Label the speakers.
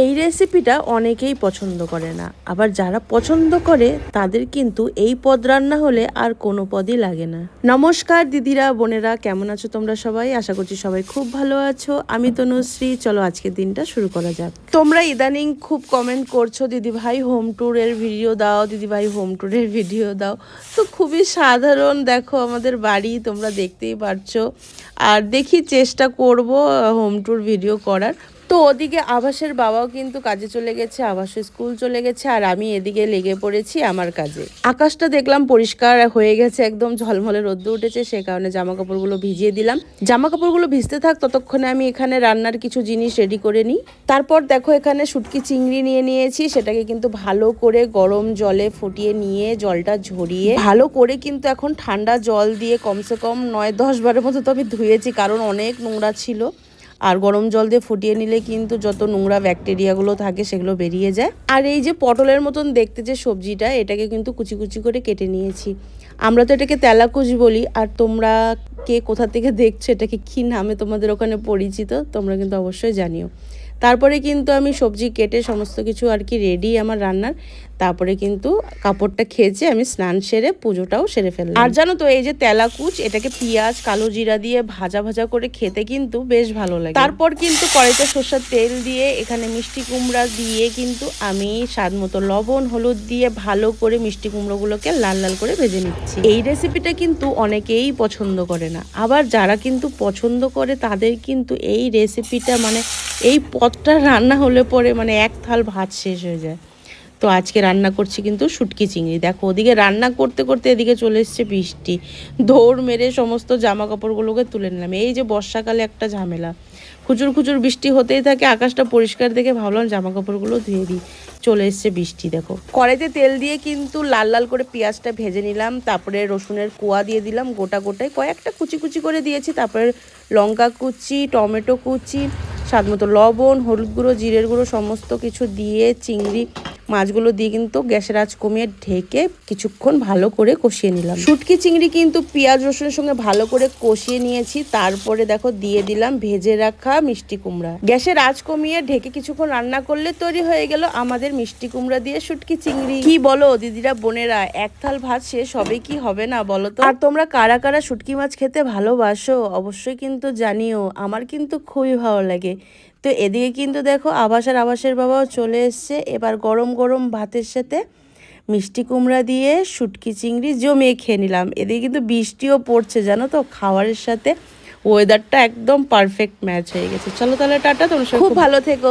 Speaker 1: এই রেসিপিটা অনেকেই পছন্দ করে না, আবার যারা পছন্দ করে তাদের কিন্তু এই পদ রান্না হলে আর কোনো পদই লাগে না। নমস্কার দিদিরা, বোনেরা, কেমন আছো তোমরা সবাই? আশা করছি সবাই খুব ভালো আছো। আমি তনুশ্রী। চলো আজকের দিনটা শুরু করা যাক। তোমরা ইদানিং খুব কমেন্ট করছো, দিদি ভাই হোম ট্যুরের ভিডিও দাও, দিদি ভাই হোম ট্যুরের ভিডিও দাও। তো খুবই সাধারণ, দেখো আমাদের বাড়ি, তোমরা দেখতেই পারছো। আর দেখি চেষ্টা করব হোম ট্যুর ভিডিও করার। তো ওদিকে আভাসের বাবাও কিন্তু কাজে চলে গেছে, আভাসের স্কুল চলে গেছে, আর আমি এদিকে লেগে পড়েছি আমার কাজে। আকাশটা দেখলাম পরিষ্কার হয়ে গেছে, একদম ঝলমলে রোদ্দু উঠেছে, সে কারণে জামা কাপড়গুলো ভিজিয়ে দিলাম। জামা কাপড়গুলো ভিজতে থাক, ততক্ষণে আমি এখানে রান্নার কিছু জিনিস রেডি করে নিই। তারপর দেখো এখানে শুটকি চিংড়ি নিয়ে নিয়েছি, সেটাকে কিন্তু ভালো করে গরম জলে ফুটিয়ে নিয়ে জলটা ঝরিয়ে ভালো করে কিন্তু এখন ঠান্ডা জল দিয়ে কমসে কম 9-10 বারের মতো তো আমি ধুয়েছি, কারণ অনেক নোংরা ছিল। আর গরম জল দিয়ে ফুটিয়ে নিলে কিন্তু যত নোংরা ব্যাকটেরিয়াগুলো থাকে সেগুলো বেরিয়ে যায়। আর এই যে পটলের মতন দেখতে যে সবজিটা, এটাকে কিন্তু কুচি কুচি করে কেটে নিয়েছি। আমরা তো এটাকে তেলাকুচ বলি, আর তোমরা কে কোথা থেকে দেখছো, এটাকে কী নামে তোমাদের ওখানে পরিচিত তোমরা কিন্তু অবশ্যই জানিও। তারপরে কিন্তু আমি সবজি কেটে সমস্ত কিছু আর কি রেডি আমার রান্নার। তারপরে কিন্তু কাপড়টা খেয়েছে আমি স্নান সেরে পুজোটাও সেরে ফেললাম। আর জানো তো এই যে তেলাকুচ, এটাকে পেঁয়াজ কালো জিরা দিয়ে ভাজা ভাজা করে খেতে কিন্তু বেশ ভালো লাগে। তারপর কিন্তু কড়াইতে সরষের তেল দিয়ে এখানে মিষ্টি কুমড়া দিয়ে কিন্তু আমি স্বাদ মতো লবণ হলুদ দিয়ে ভালো করে মিষ্টি কুমড়োগুলোকে লাল লাল করে ভেজে নিচ্ছি। এই রেসিপিটা কিন্তু অনেকেই পছন্দ করে না, আবার যারা কিন্তু পছন্দ করে তাদের কিন্তু এই রেসিপিটা মানে এই পদটা রান্না হলে পরে মানে এক থাল ভাত শেষ হয়ে যায়। তো আজকে রান্না করছি কিন্তু শুটকি চিংড়ি। দেখো ওদিকে রান্না করতে করতে এদিকে চলে এসছে বৃষ্টি, দৌড় মেরে সমস্ত জামা কাপড়গুলোকে তুলে নিলাম। এই যে বর্ষাকালে একটা ঝামেলা, খুচুর খুচুর বৃষ্টি হতেই থাকে, আকাশটা পরিষ্কার দেখে ভাবলাম জামা কাপড়গুলো ধুয়ে দিই। চলে এসছে বৃষ্টি। দেখো কড়াইতে তেল দিয়ে কিন্তু লাল লাল করে পেঁয়াজটা ভেজে নিলাম, তারপরে রসুনের কোয়া দিয়ে দিলাম গোটা গোটায়, কয়েকটা কুচি কুচি করে দিয়েছি। তারপরে লঙ্কা কুচি, টমেটো কুচি, স্বাদ মতো লবণ, হলুদ গুঁড়ো, জিরের গুঁড়ো সমস্ত কিছু দিয়ে চিংড়ি মাছগুলো দিয়ে কিন্তু গ্যাসের আঁচ কমিয়ে ঢেকে কিছুক্ষণ ভালো করে কষিয়ে নিলাম। শুটকি চিংড়ি কিন্তু পেঁয়াজ রসুনের সঙ্গে ভালো করে কষিয়ে নিয়েছি। তারপরে দেখো দিয়ে দিলাম ভেজে রাখা মিষ্টি কুমড়া। গ্যাসের আঁচ কমিয়ে ঢেকে কিছুক্ষণ রান্না করলে তৈরি হয়ে গেল আমাদের মিষ্টি কুমড়া দিয়ে শুটকি চিংড়ি। কি বলো দিদিরা বোনেরা, এক থাল ভাত শেষ হবে কি হবে না বলো তো? আর তোমরা কারা কারা শুটকি মাছ খেতে ভালোবাসো অবশ্যই কিন্তু জানিও, আমার কিন্তু খুবই ভালো লাগে। তো এদিকে কিন্তু দেখো আভাসের বাবাও চলে এসছে। এবার গরম গরম ভাতের সাথে মিষ্টি কুমড়া দিয়ে শুটকি চিংড়ি জমিয়ে খেয়ে নিলাম। এদিকে কিন্তু বৃষ্টিও পড়ছে জানো তো, খাবারের সাথে ওয়েদারটা একদম পারফেক্ট ম্যাচ হয়ে গেছে। চলো তাহলে টাটা, তোমরা খুব ভালো থেকো।